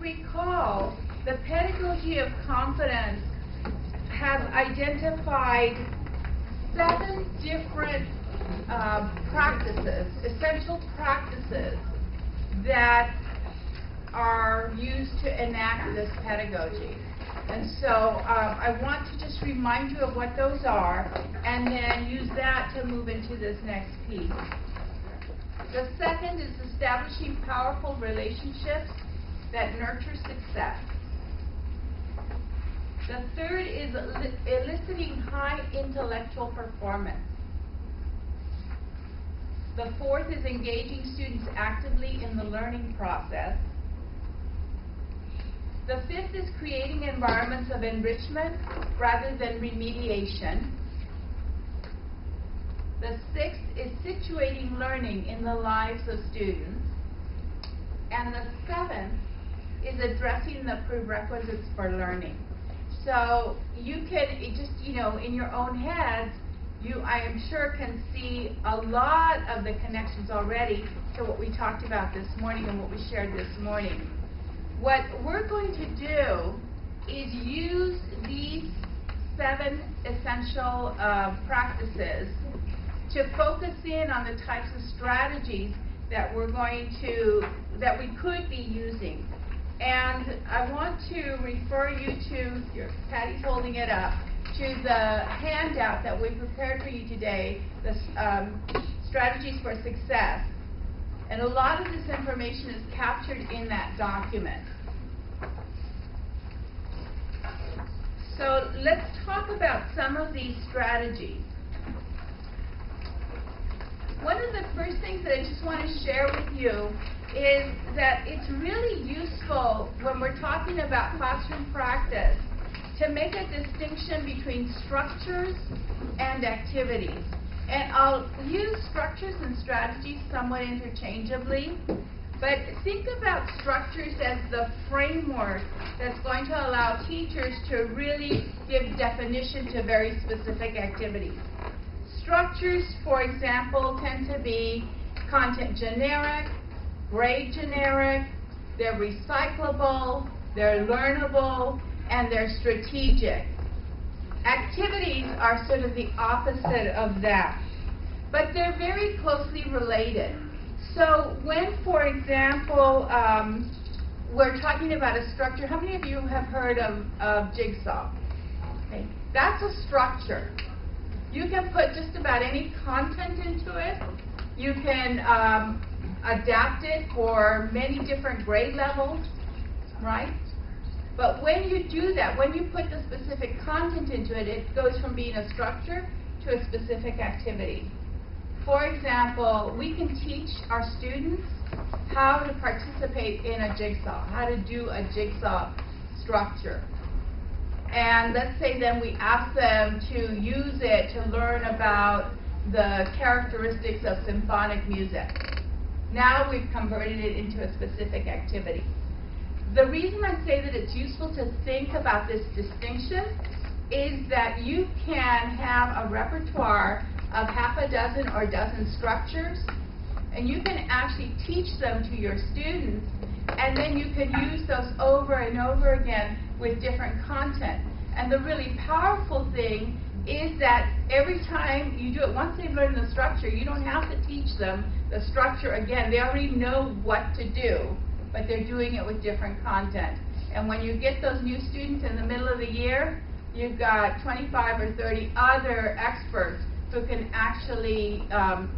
recall, the pedagogy of confidence has identified 7 different practices, essential practices that are used to enact this pedagogy. And so I want to just remind you of what those are and then use that to move into this next piece. The second is establishing powerful relationships that nurture success. The third is eliciting high intellectual performance. The fourth is engaging students actively in the learning process. The fifth is creating environments of enrichment rather than remediation. The sixth is situating learning in the lives of students. And the seventh is addressing the prerequisites for learning. So you can just, in your own heads, you, I am sure, can see a lot of the connections already to what we talked about this morning and what we shared this morning. What we're going to do is use these 7 essential practices to focus in on the types of strategies that that we could be using. And I want to refer you to, Patty's holding it up, to the handout that we prepared for you today, the Strategies for Success. And a lot of this information is captured in that document. So let's talk about some of these strategies. One of the first things that I just want to share with you is that it's really useful when we're talking about classroom practice to make a distinction between structures and activities. And I'll use structures and strategies somewhat interchangeably, but think about structures as the framework that's going to allow teachers to really give definition to very specific activities. Structures, for example, tend to be content generic, grade generic, they're recyclable, they're learnable, and they're strategic. Activities are sort of the opposite of that, but they're very closely related. So when, for example, we're talking about a structure, how many of you have heard of Jigsaw? Okay. That's a structure. You can put just about any content into it. You can adapt it for many different grade levels, right? But when you do that, when you put the specific content into it, it goes from being a structure to a specific activity. For example, we can teach our students how to participate in a jigsaw, how to do a jigsaw structure. And let's say then we ask them to use it to learn about the characteristics of symphonic music. Now we've converted it into a specific activity. The reason I say that it's useful to think about this distinction is that you can have a repertoire of half a dozen or a dozen structures, and you can actually teach them to your students, and then you can use those over and over again with different content. And the really powerful thing is that every time you do it, once they've learned the structure, you don't have to teach them the structure again. They already know what to do, but they're doing it with different content. And when you get those new students in the middle of the year, you've got 25 or 30 other experts who can actually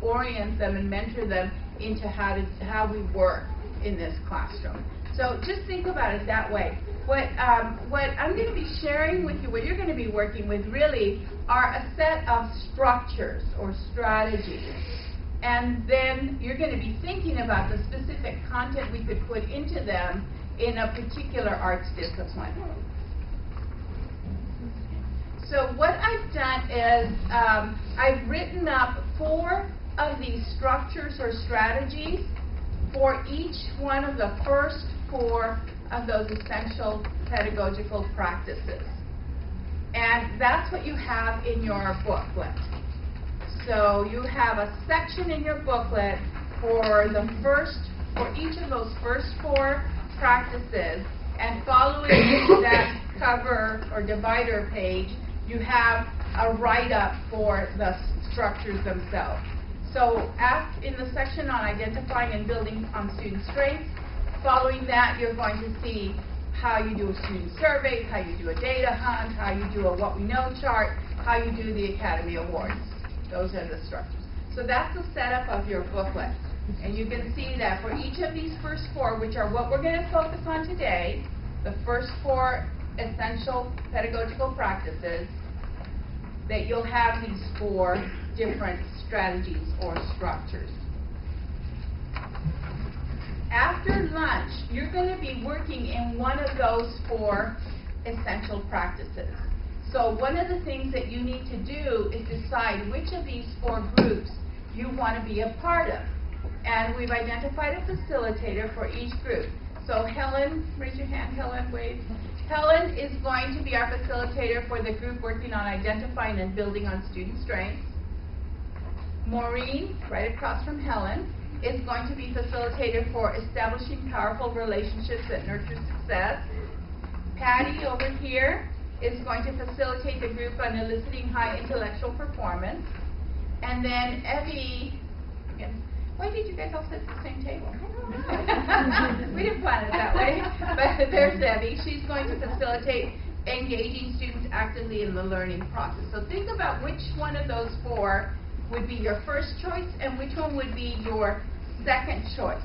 orient them and mentor them into how we work in this classroom. So just think about it that way. What I'm going to be sharing with you, what you're going to be working with really are a set of structures or strategies. And then you're going to be thinking about the specific content we could put into them in a particular arts discipline. So what I've done is I've written up 4 of these structures or strategies for each one of the first 4 of those essential pedagogical practices. And that's what you have in your booklet. So you have a section in your booklet for each of those first 4 practices, And following that cover or divider page, you have a write-up for the structures themselves. So in the section on identifying and building on student strengths, following that you're going to see how you do a student survey, how you do a data hunt, how you do a what we know chart, how you do the Academy Awards. Those are the structures. So that's the setup of your booklet. And you can see that for each of these first four, which are what we're going to focus on today, the first four essential pedagogical practices, that you'll have these four different strategies or structures. After lunch, you're going to be working in one of those four essential practices. So one of the things that you need to do is decide which of these four groups you want to be a part of. And we've identified a facilitator for each group. So Helen, raise your hand, Helen, wave. Helen is going to be our facilitator for the group working on identifying and building on student strengths. Maureen, right across from Helen, is going to be facilitator for establishing powerful relationships that nurture success. Patty over here is going to facilitate the group on eliciting high intellectual performance. And then Evie, why did you guys all sit at the same table? We didn't plan it that way. But there's Evie. She's going to facilitate engaging students actively in the learning process. So think about which one of those four would be your first choice and which one would be your second choice.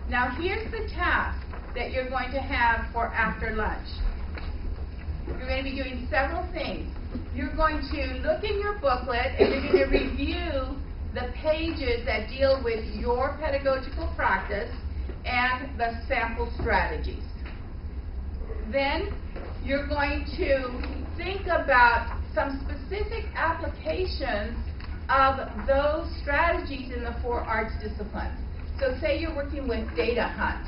Now here's the task that you're going to have for after lunch. You're going to be doing several things. You're going to look in your booklet and you're going to review the pages that deal with your pedagogical practice and the sample strategies. Then you're going to think about some specific applications of those strategies in the four arts disciplines. So say you're working with data hunt.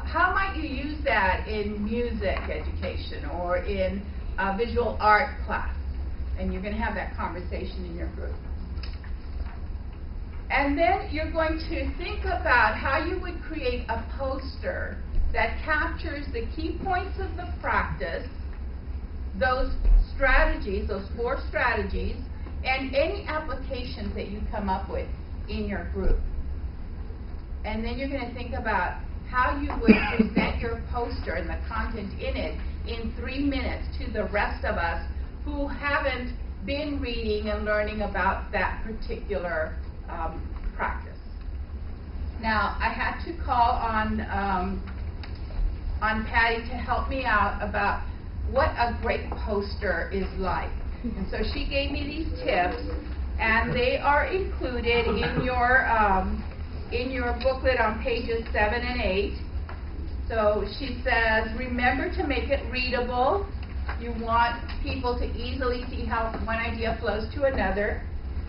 How might you use that in music education or in a visual art class? And you're going to have that conversation in your group. And then you're going to think about how you would create a poster that captures the key points of the practice, those strategies, those four strategies, and any applications that you come up with in your group. And then you're going to think about how you would present your poster and the content in it in 3 minutes to the rest of us who haven't been reading and learning about that particular practice. Now, I had to call on Patty to help me out about what a great poster is like. And so she gave me these tips, and they are included in your booklet on pages 7 and 8. So she says, remember to make it readable. You want people to easily see how one idea flows to another.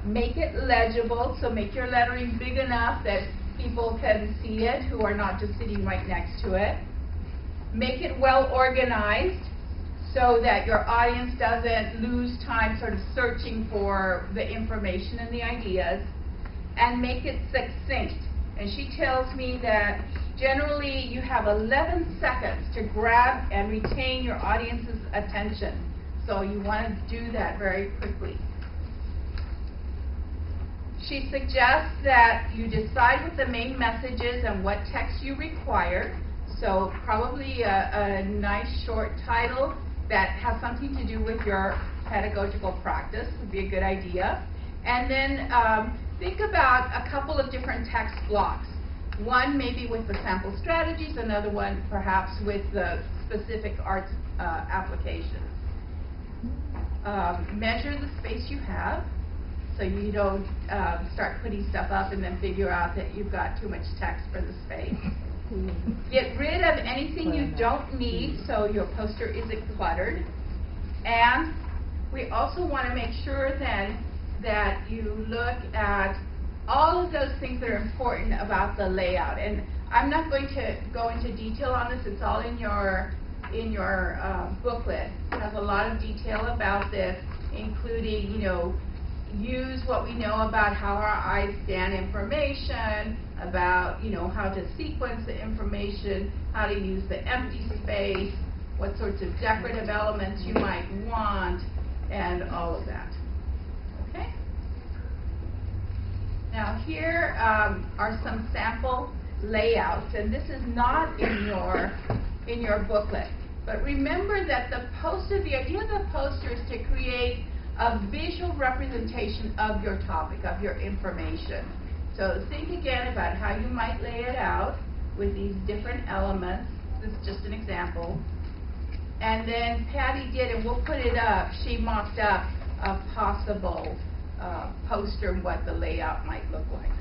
Make it legible, so make your lettering big enough that people can see it who are not just sitting right next to it. Make it well organized so that your audience doesn't lose time sort of searching for the information and the ideas. And make it succinct. And she tells me that generally you have 11 seconds to grab and retain your audience's attention. So you want to do that very quickly. She suggests that you decide what the main message is and what text you require. So probably a nice short title that has something to do with your pedagogical practice would be a good idea. And then think about a couple of different text blocks. One maybe with the sample strategies, another one perhaps with the specific arts applications. Measure the space you have so you don't start putting stuff up and then figure out that you've got too much text for the space. Get rid of anything you don't need so your poster isn't cluttered. And we also want to make sure then that you look at all of those things that are important about the layout. And I'm not going to go into detail on this. It's all in your booklet. It has a lot of detail about this, including, use what we know about how our eyes scan information, about, how to sequence the information, how to use the empty space, what sorts of decorative elements you might want, and all of that. Okay? Now here are some sample layouts, and this is not in your booklet. But remember that the idea of the poster is to create a visual representation of your topic, of your information. So think again about how you might lay it out with these different elements. This is just an example. And then Patty did, and we'll put it up, she mocked up a possible poster and what the layout might look like.